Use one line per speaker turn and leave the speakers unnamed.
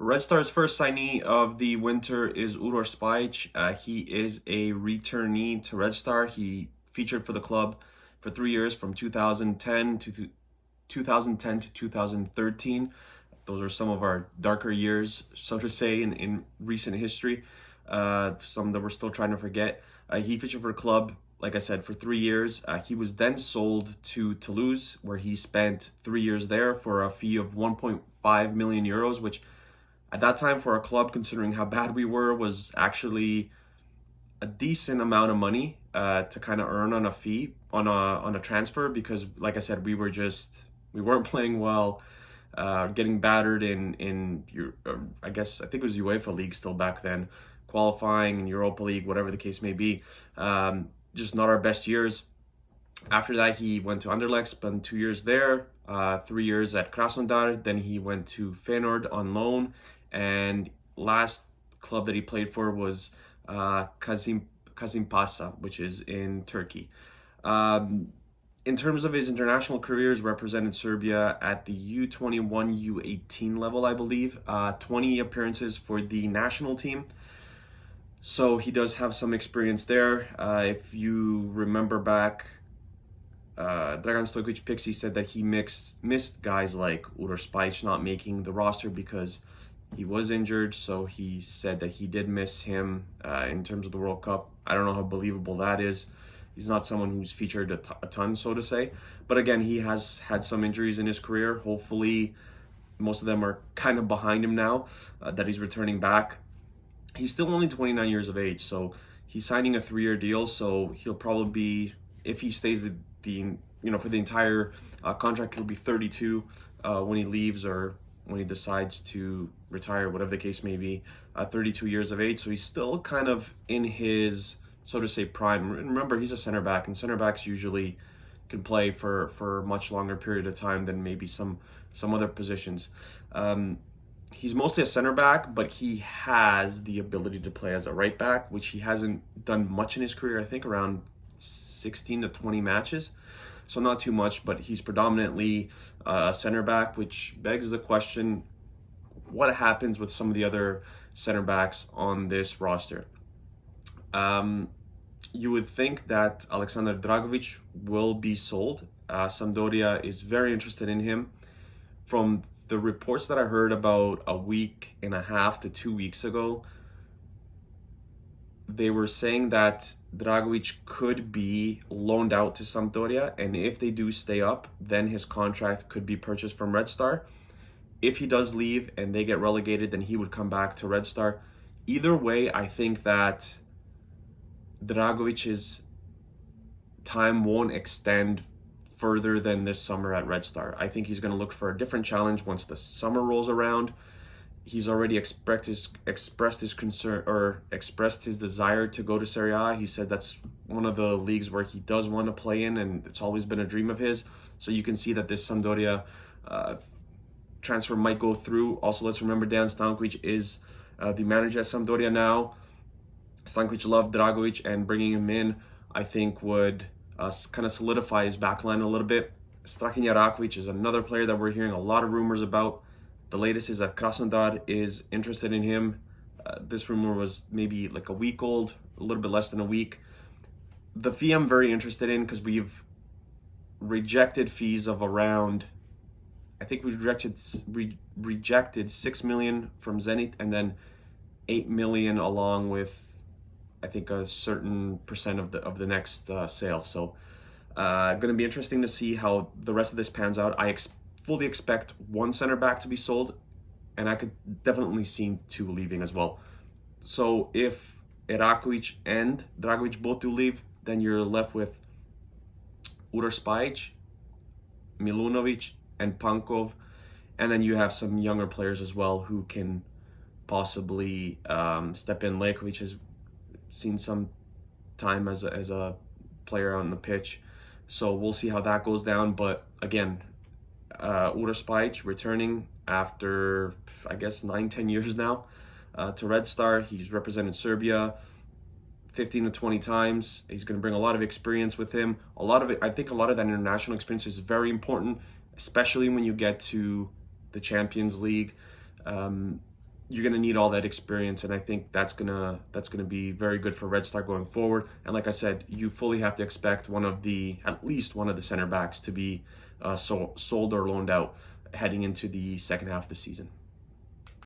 Red Star's first signee of the winter is Uroš Spajić. He is a returnee to Red Star. He featured for the club for 3 years from 2010 to 2013. Those are some of our darker years, so to say, in recent history. Some that we're still trying to forget. He featured for the club, like I said, for 3 years. He was then sold to Toulouse, where he spent 3 years there for a fee of 1.5 million euros, which at that time for a club, considering how bad we were, was actually a decent amount of money to kind of earn on a fee on a transfer, because like I said, we weren't playing well, getting battered in I think it was UEFA League still back then, qualifying in Europa League, whatever the case may be. Just not our best years. After that, he went to Anderlecht, spent 2 years there, 3 years at Krasnodar. Then he went to Feyenoord on loan, and last club that he played for was Kasimpasa, which is in Turkey. In terms of his international careers, represented Serbia at the U21, U18 level, I believe. 20 appearances for the national team. So he does have some experience there. If you remember back, Dragan Stojkovic Pixie said that he missed guys like Uroš Spajić not making the roster because he was injured. So he said that he did miss him in terms of the World Cup. I don't know how believable that is. He's not someone who's featured a ton, so to say. But again, he has had some injuries in his career. Hopefully, most of them are kind of behind him now that he's returning back. He's still only 29 years of age, so he's signing a 3-year deal. So he'll probably be, if he stays for the entire contract, he'll be 32 when he leaves or when he decides to retire, whatever the case may be. 32 years of age, so he's still kind of in his, so to say, prime. Remember, he's a center back, and center backs usually can play for a much longer period of time than maybe some other positions. He's mostly a center back, but he has the ability to play as a right back, which he hasn't done much in his career. I think around 16 to 20 matches, so not too much, but he's predominantly a center back, which begs the question, what happens with some of the other center backs on this roster? You would think that Aleksandar Dragovic will be sold. Sampdoria is very interested in him. From the reports that I heard about a week and a half to 2 weeks ago, they were saying that Dragovic could be loaned out to Sampdoria, and if they do stay up, then his contract could be purchased from Red Star. If he does leave and they get relegated, then he would come back to Red Star. Either way, I think that Dragovic's time won't extend further than this summer at Red Star. I think he's going to look for a different challenge once the summer rolls around. He's already expressed his concern, or expressed his desire to go to Serie A. He said that's one of the leagues where he does want to play in, and it's always been a dream of his. So you can see that this Sampdoria transfer might go through. Also, let's remember Dan Stankovic is the manager at Sampdoria now. Stankovic loved Dragovic, and bringing him in, I think, would kind of solidify his backline a little bit. Strahinja Rakovic is another player that we're hearing a lot of rumors about. The latest is that Krasnodar is interested in him. This rumor was maybe like a week old, a little bit less than a week. The fee I'm very interested in, because we've rejected fees of around, I think we rejected 6 million from Zenit, and then 8 million along with, I think, a certain percent of the next sale. So going to be interesting to see how the rest of this pans out. I fully expect one center back to be sold, and I could definitely see 2 leaving as well. So if Erakovic and Dragovic both do leave, then you're left with Uroš Spajić, Milunovic, and Pankov, and then you have some younger players as well who can possibly step in. Lejkovic has seen some time as a player on the pitch, so we'll see how that goes down. But again, Uroš Spajić returning after, I guess, 9-10 years now to Red Star. He's represented Serbia 15 to 20 times. He's going to bring a lot of experience with him. I think a lot of that international experience is very important, especially when you get to the Champions League. you're gonna need all that experience, and I think that's gonna be very good for Red Star going forward. And like I said, you fully have to expect at least one of the center backs to be sold or loaned out heading into the second half of the season.